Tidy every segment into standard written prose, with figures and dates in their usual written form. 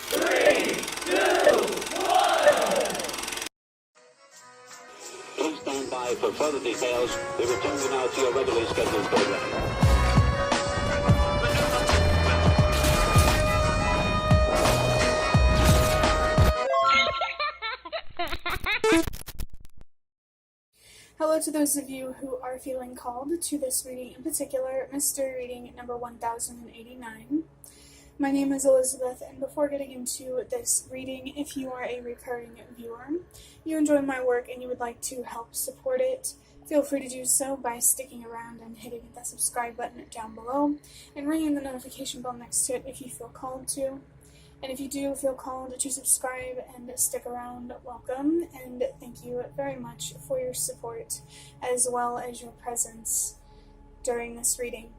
3, 2, 1. Please stand by for further details. We return you now to your regularly scheduled program. Hello to those of you who are feeling called to this reading in particular, mystery reading number 1089. My name is Elizabeth, and before getting into this reading, if you are a recurring viewer, you enjoy my work and you would like to help support it, feel free to do so by sticking around and hitting that subscribe button down below and ringing the notification bell next to it if you feel called to. And if you do feel called to subscribe and stick around, welcome, and thank you very much for your support, as well as your presence during this reading.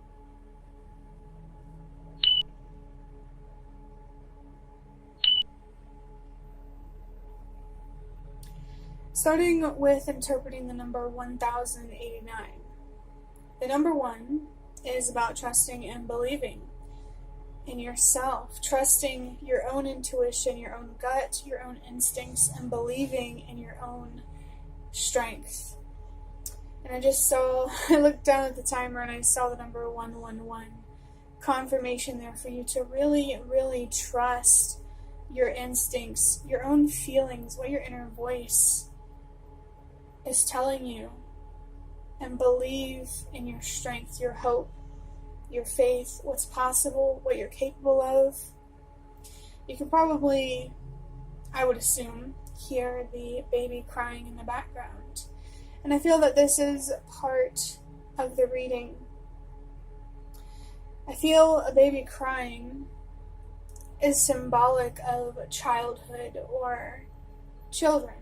Starting with interpreting the number 1089. The number 1 is about trusting and believing in yourself, trusting your own intuition, your own gut, your own instincts, and believing in your own strength. And I looked down at the timer and I saw the number 111. Confirmation there for you to really, really trust your instincts, your own feelings, what your inner voice is telling you, and believe in your strength, your hope, your faith, what's possible, what you're capable of. You can probably, I would assume, hear the baby crying in the background. And I feel that this is part of the reading. I feel a baby crying is symbolic of childhood or children.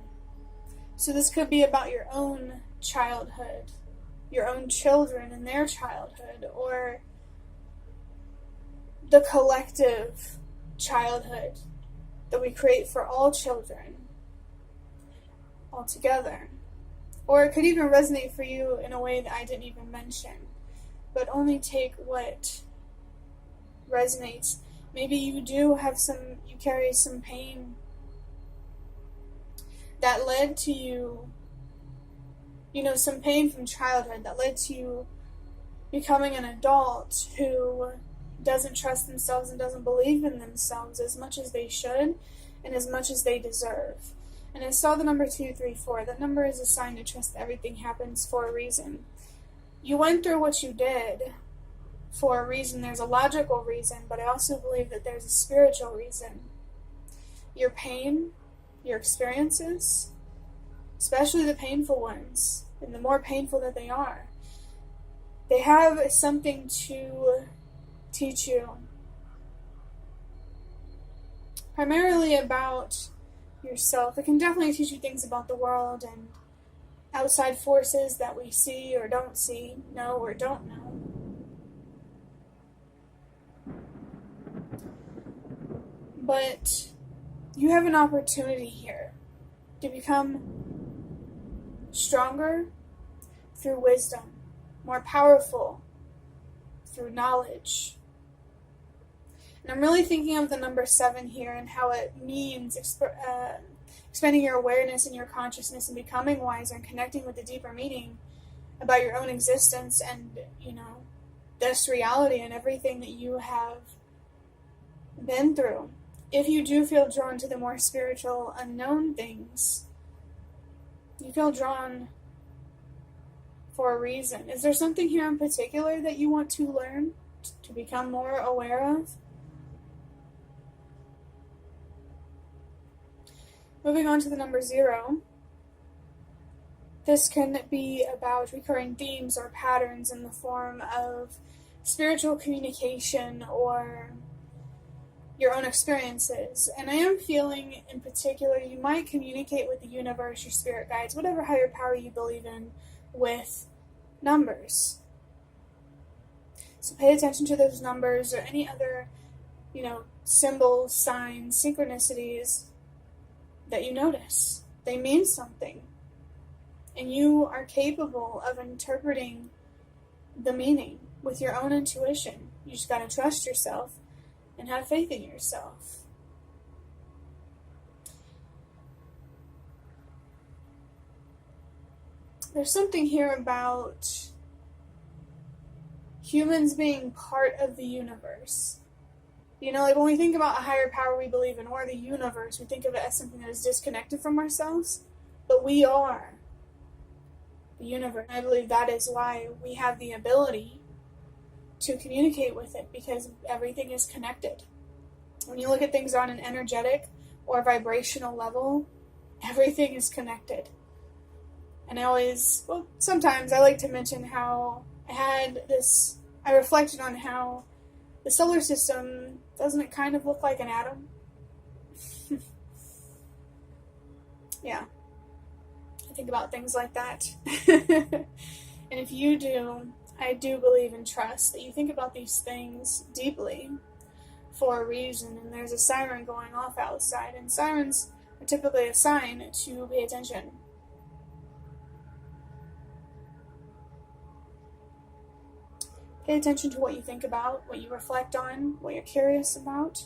So this could be about your own childhood, your own children and their childhood, or the collective childhood that we create for all children altogether. Or it could even resonate for you in a way that I didn't even mention, but only take what resonates. Maybe you carry some pain that led to you, some pain from childhood that led to you becoming an adult who doesn't trust themselves and doesn't believe in themselves as much as they should and as much as they deserve. And I saw the number 234. That number is a sign to trust that everything happens for a reason. You went through what you did for a reason. There's a logical reason, but I also believe that there's a spiritual reason. Your pain, your experiences, especially the painful ones, and the more painful that they are, they have something to teach you, primarily about yourself. It can definitely teach you things about the world and outside forces that we see or don't see, know or don't know. But you have an opportunity here to become stronger through wisdom, more powerful through knowledge. And I'm really thinking of the number 7 here and how it means expanding your awareness and your consciousness and becoming wiser and connecting with the deeper meaning about your own existence and, this reality and everything that you have been through. If you do feel drawn to the more spiritual, unknown things, you feel drawn for a reason. Is there something here in particular that you want to learn, to become more aware of? Moving on to the number 0. This can be about recurring themes or patterns in the form of spiritual communication or your own experiences. And I am feeling in particular you might communicate with the universe, your spirit guides, whatever higher power you believe in, with numbers. So pay attention to those numbers or any other, symbols, signs, synchronicities that you notice. They mean something. And you are capable of interpreting the meaning with your own intuition. You just got to trust yourself and have faith in yourself. there's something here about humans being part of the universe. You know, like when we think about a higher power we believe in, or the universe, we think of it as something that is disconnected from ourselves. But we are the universe. I believe that is why we have the ability to communicate with it, because everything is connected. When you look at things on an energetic or vibrational level, everything is connected. And sometimes I like to mention how I reflected on how the solar system, doesn't it kind of look like an atom? Yeah. I think about things like that. And if you do, I do believe and trust that you think about these things deeply for a reason. And there's a siren going off outside, and sirens are typically a sign to pay attention. Pay attention to what you think about, what you reflect on, what you're curious about.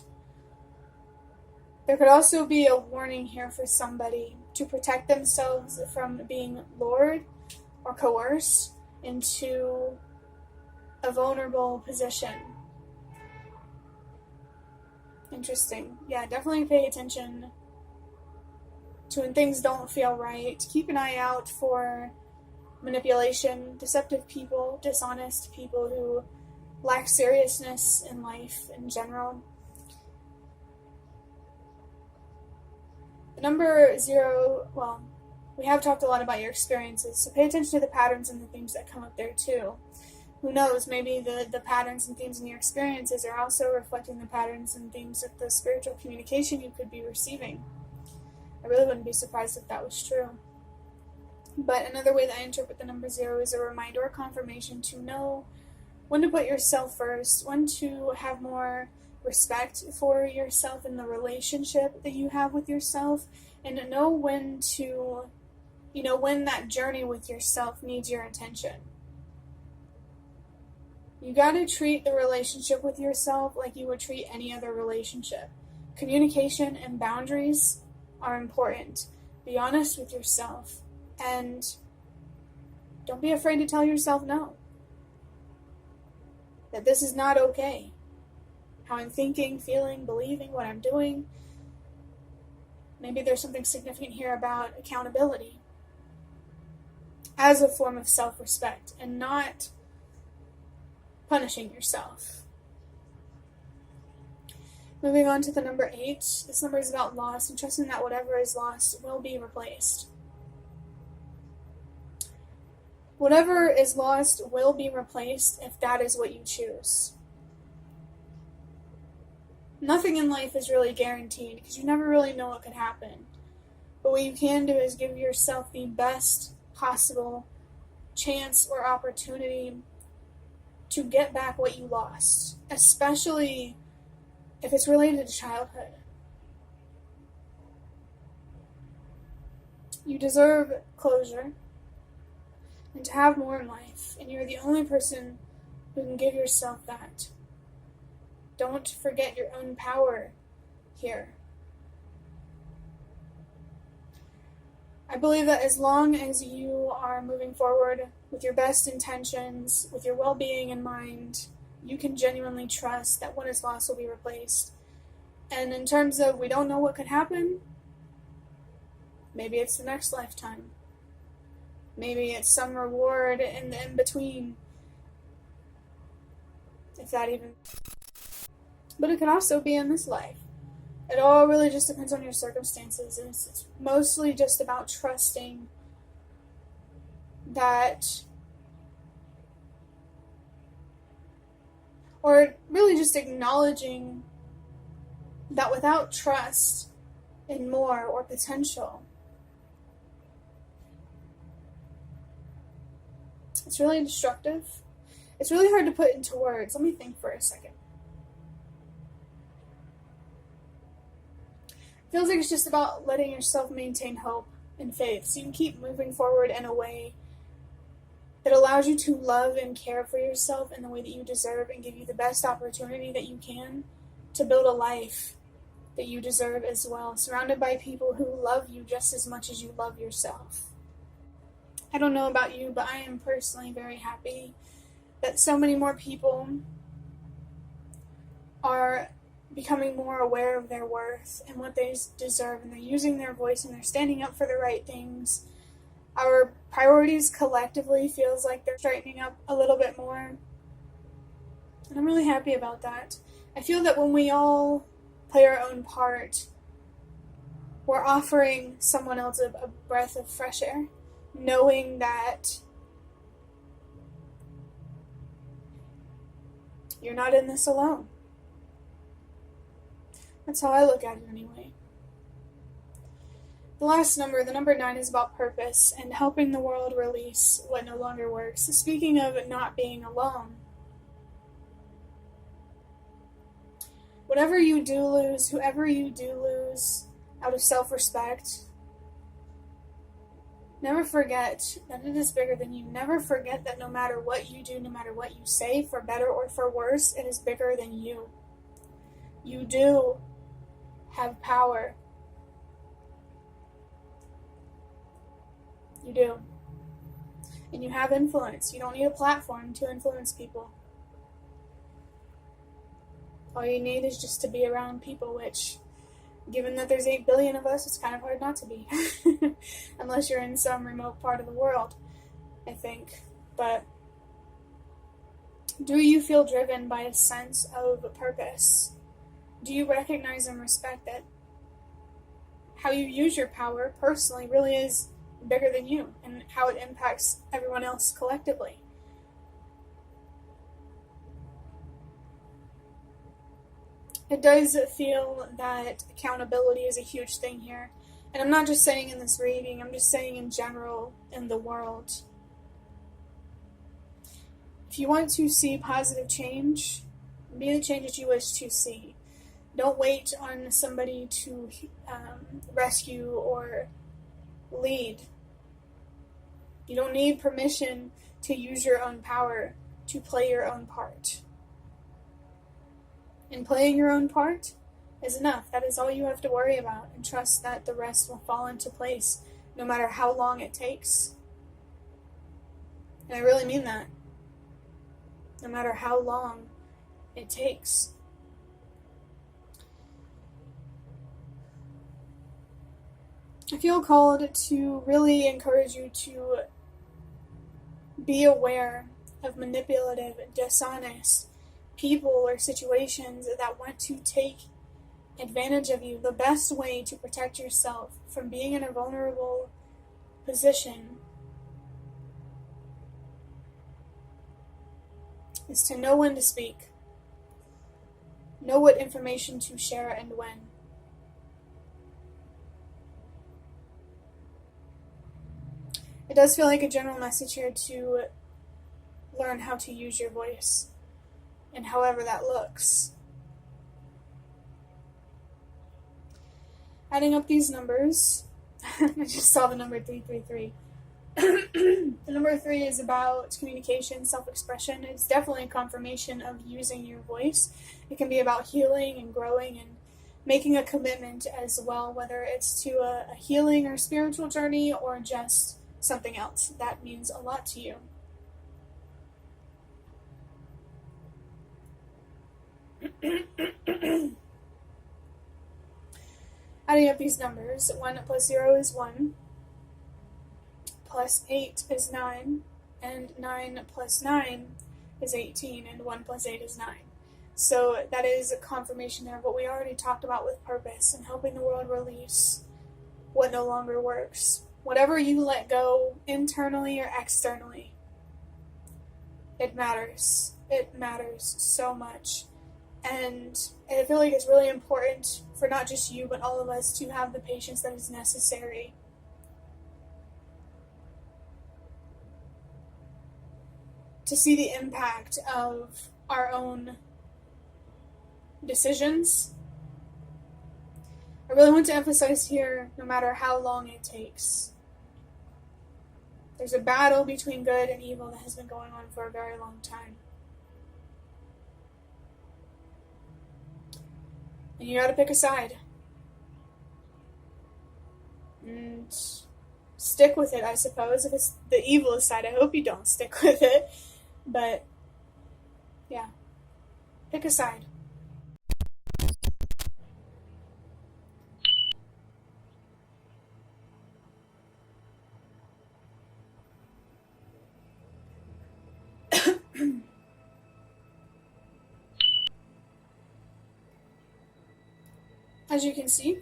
There could also be a warning here for somebody to protect themselves from being lured or coerced into a vulnerable position. Interesting. Yeah, definitely pay attention to when things don't feel right. Keep an eye out for manipulation, deceptive people, dishonest people who lack seriousness in life in general. The number 0, we have talked a lot about your experiences, so pay attention to the patterns and the themes that come up there too. Who knows, maybe the patterns and themes in your experiences are also reflecting the patterns and themes of the spiritual communication you could be receiving. I really wouldn't be surprised if that was true. But another way that I interpret the number 0 is a reminder or confirmation to know when to put yourself first, when to have more respect for yourself in the relationship that you have with yourself, and to know when to, when that journey with yourself needs your attention. You gotta treat the relationship with yourself like you would treat any other relationship. Communication and boundaries are important. Be honest with yourself. And don't be afraid to tell yourself no. That this is not okay. How I'm thinking, feeling, believing, what I'm doing. Maybe there's something significant here about accountability as a form of self-respect and not punishing yourself. Moving on to the number 8. This number is about loss and trusting that whatever is lost will be replaced. Whatever is lost will be replaced if that is what you choose. Nothing in life is really guaranteed because you never really know what could happen. But what you can do is give yourself the best possible chance or opportunity to get back what you lost, especially if it's related to childhood. You deserve closure and to have more in life, and you're the only person who can give yourself that. Don't forget your own power here. I believe that as long as you are moving forward with your best intentions, with your well-being in mind, you can genuinely trust that what is lost will be replaced. And in terms of we don't know what could happen, maybe it's the next lifetime. Maybe it's some reward in the in-between. If that even... But it can also be in this life. It all really just depends on your circumstances, and it's mostly just about trusting that, or really just acknowledging that without trust in more or potential, it's really destructive. It's really hard to put into words. Let me think for a second. Feels like it's just about letting yourself maintain hope and faith so you can keep moving forward in a way that allows you to love and care for yourself in the way that you deserve and give you the best opportunity that you can to build a life that you deserve as well, surrounded by people who love you just as much as you love yourself. I don't know about you, but I am personally very happy that so many more people are becoming more aware of their worth and what they deserve, and they're using their voice and they're standing up for the right things. Our priorities collectively feels like they're straightening up a little bit more, and I'm really happy about that. I feel that when we all play our own part, we're offering someone else a breath of fresh air, knowing that you're not in this alone. That's how I look at it anyway. The last number, the number 9, is about purpose and helping the world release what no longer works. Speaking of not being alone, whatever you do lose, whoever you do lose, out of self-respect, never forget that it is bigger than you. Never forget that no matter what you do, no matter what you say, for better or for worse, it is bigger than you. You do have power. You do. And you have influence. You don't need a platform to influence people. All you need is just to be around people, which, given that there's 8 billion of us, it's kind of hard not to be. Unless you're in some remote part of the world, I think. But do you feel driven by a sense of purpose? Do you recognize and respect that how you use your power personally really is bigger than you, and how it impacts everyone else collectively? It does feel that accountability is a huge thing here. And I'm not just saying in this reading, I'm just saying in general in the world. If you want to see positive change, be the change that you wish to see. Don't wait on somebody to rescue or lead. You don't need permission to use your own power to play your own part. And playing your own part is enough. That is all you have to worry about, and trust that the rest will fall into place no matter how long it takes. And I really mean that. No matter how long it takes. I feel called to really encourage you to be aware of manipulative, dishonest people or situations that want to take advantage of you. The best way to protect yourself from being in a vulnerable position is to know when to speak, know what information to share and when. It does feel like a general message here to learn how to use your voice, and however that looks. Adding up these numbers, I just saw the number 333. The number 3 is about communication, self-expression. It's definitely a confirmation of using your voice. It can be about healing and growing and making a commitment as well, whether it's to a healing or spiritual journey or just something else. That means a lot to you. Adding up these numbers, 1 plus 0 is 1, plus 8 is 9, and 9 plus 9 is 18, and 1 plus 8 is 9. So that is a confirmation there of what we already talked about with purpose and helping the world release what no longer works. Whatever you let go, internally or externally, it matters. It matters so much. And I feel like it's really important for not just you, but all of us to have the patience that is necessary to see the impact of our own decisions. I really want to emphasize here, no matter how long it takes. There's a battle between good and evil that has been going on for a very long time. And you gotta pick a side. And stick with it, I suppose. If it's the evil side, I hope you don't stick with it. But, yeah. Pick a side. As you can see,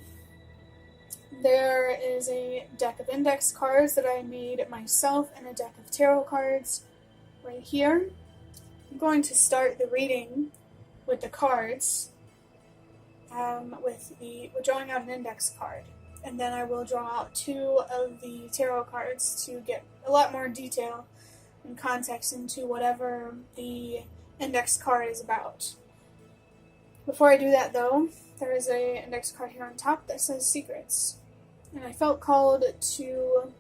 there is a deck of index cards that I made myself and a deck of tarot cards right here. I'm going to start the reading with the cards, with drawing out an index card. And then I will draw out 2 of the tarot cards to get a lot more detail and context into whatever the index card is about. Before I do that, though, there is an index card here on top that says secrets. And I felt called to,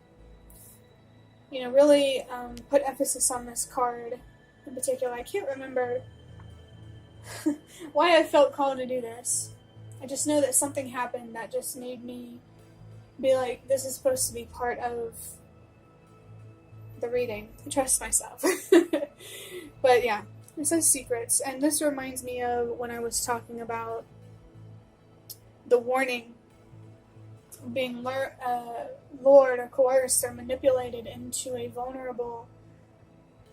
really put emphasis on this card in particular. I can't remember why I felt called to do this. I just know that something happened that just made me be like, this is supposed to be part of the reading. I trust myself. But yeah, it says secrets. And this reminds me of when I was talking about the warning of being lured or coerced or manipulated into a vulnerable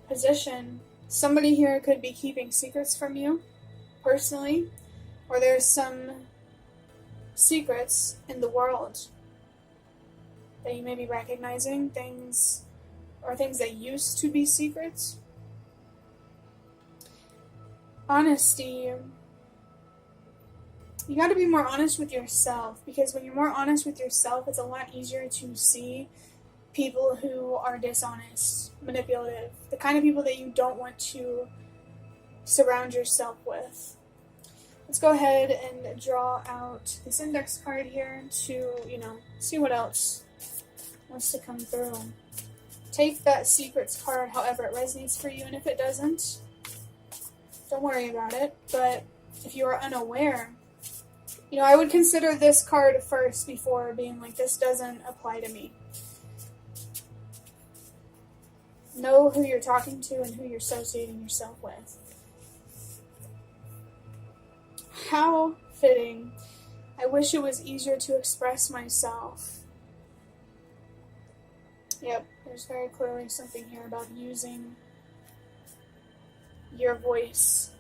position. Somebody here could be keeping secrets from you, personally, or there's some secrets in the world that you may be recognizing, things that used to be secrets. Honesty. You got to be more honest with yourself, because when you're more honest with yourself, it's a lot easier to see people who are dishonest, manipulative, the kind of people that you don't want to surround yourself with. Let's go ahead and draw out this index card here to, see what else wants to come through. Take that secrets card however it resonates for you, and if it doesn't, don't worry about it. But if you are unaware, I would consider this card first before being like, this doesn't apply to me. Know who you're talking to and who you're associating yourself with. How fitting. I wish it was easier to express myself. Yep, there's very clearly something here about using your voice.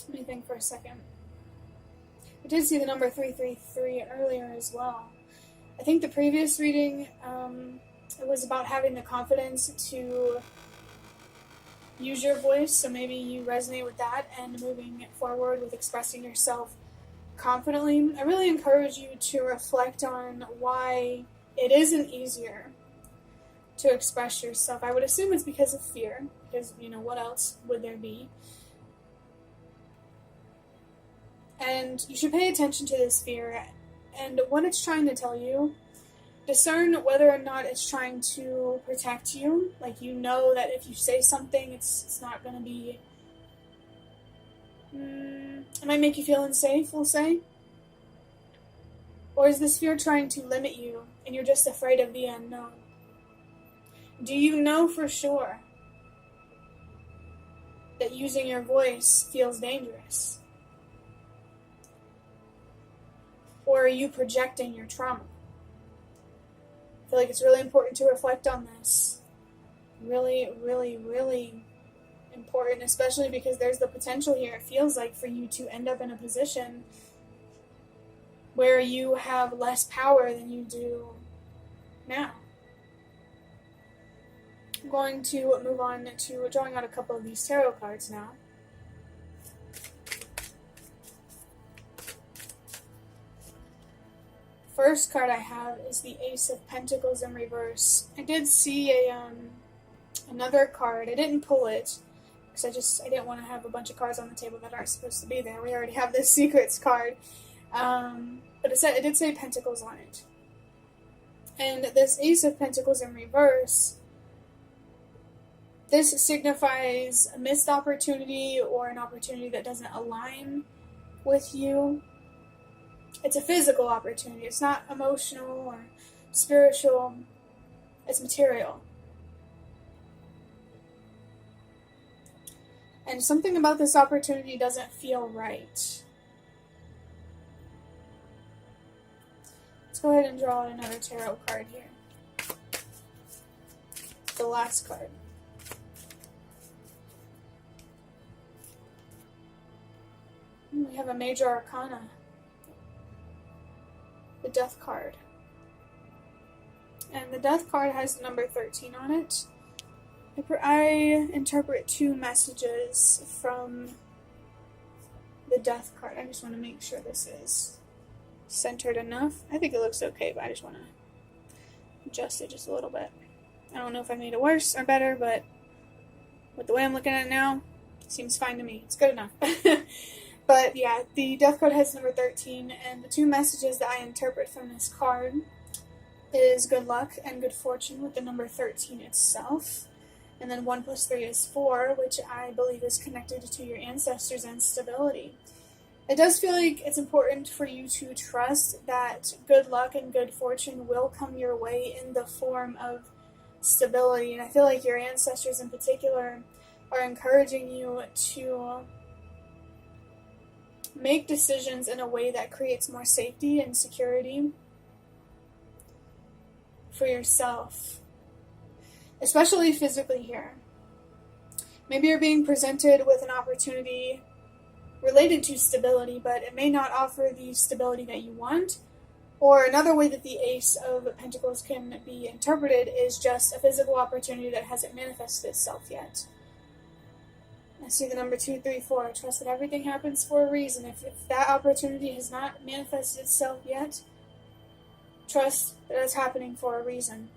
Let me think for a second. I did see the number 333 earlier as well. I think the previous reading, it was about having the confidence to use your voice, so maybe you resonate with that and moving forward with expressing yourself confidently. I really encourage you to reflect on why it isn't easier to express yourself. I would assume it's because of fear, because, what else would there be? And you should pay attention to this fear and what it's trying to tell you. Discern whether or not it's trying to protect you. Like, that if you say something, it's not going to be... it might make you feel unsafe, we'll say. Or is this fear trying to limit you and you're just afraid of the unknown? Do you know for sure that using your voice feels dangerous? Or are you projecting your trauma? I feel like it's really important to reflect on this. Really, really, really important, especially because there's the potential here, it feels like, for you to end up in a position where you have less power than you do now. I'm going to move on to drawing out a couple of these tarot cards now. First card I have is the Ace of Pentacles in reverse. I did see another card. I didn't pull it because I didn't want to have a bunch of cards on the table that aren't supposed to be there. We already have this secrets card, but it did say Pentacles on it. And this Ace of Pentacles in reverse, this signifies a missed opportunity or an opportunity that doesn't align with you. It's a physical opportunity. It's not emotional or spiritual. It's material. And something about this opportunity doesn't feel right. Let's go ahead and draw another tarot card here. The last card. We have a major arcana. The Death card. And the Death card has the number 13 on it. I interpret two messages from the Death card. I just want to make sure this is centered enough. I think it looks okay, but I just want to adjust it just a little bit. I don't know if I made it worse or better, but with the way I'm looking at it now, it seems fine to me. It's good enough. But yeah, the Death card has number 13, and the two messages that I interpret from this card is good luck and good fortune with the number 13 itself. And then 1 plus 3 is 4, which I believe is connected to your ancestors and stability. It does feel like it's important for you to trust that good luck and good fortune will come your way in the form of stability. And I feel like your ancestors in particular are encouraging you to make decisions in a way that creates more safety and security for yourself. Especially physically here. Maybe you're being presented with an opportunity related to stability, but it may not offer the stability that you want. Or another way that the Ace of Pentacles can be interpreted is just a physical opportunity that hasn't manifested itself yet. I see the number 2, 3, 4. I trust that everything happens for a reason. If that opportunity has not manifested itself yet, trust that it's happening for a reason.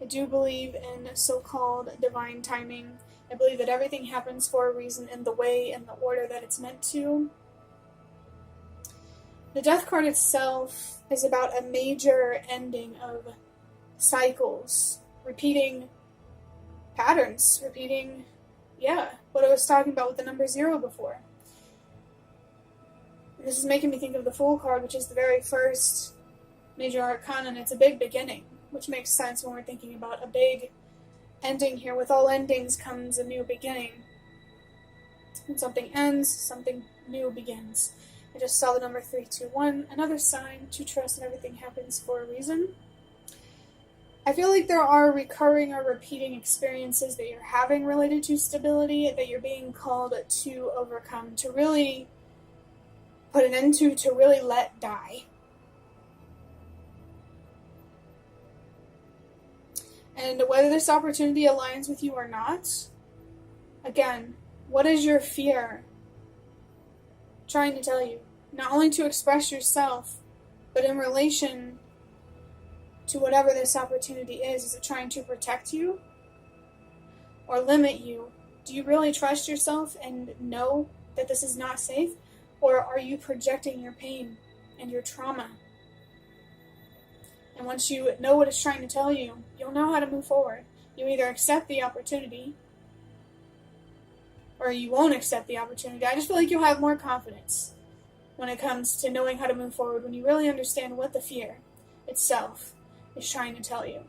I do believe in so-called divine timing. I believe that everything happens for a reason in the way and the order that it's meant to. The Death card itself is about a major ending of cycles, repeating patterns, repeating, what I was talking about with the number 0 before. This is making me think of the Fool card, which is the very first major arcana, and it's a big beginning, which makes sense when we're thinking about a big ending here. With all endings comes a new beginning. When something ends, something new begins. I just saw the number 3, 2, 1, another sign to trust that everything happens for a reason. I feel like there are recurring or repeating experiences that you're having related to stability that you're being called to overcome, to really put an end to really let die. And whether this opportunity aligns with you or not, again, what is your fear trying to tell you? Not only to express yourself, but in relation to whatever this opportunity is it trying to protect you or limit you? Do you really trust yourself and know that this is not safe? Or are you projecting your pain and your trauma? And once you know what it's trying to tell you, you'll know how to move forward. You either accept the opportunity or you won't accept the opportunity. I just feel like you'll have more confidence when it comes to knowing how to move forward, when you really understand what the fear itself is trying to tell you.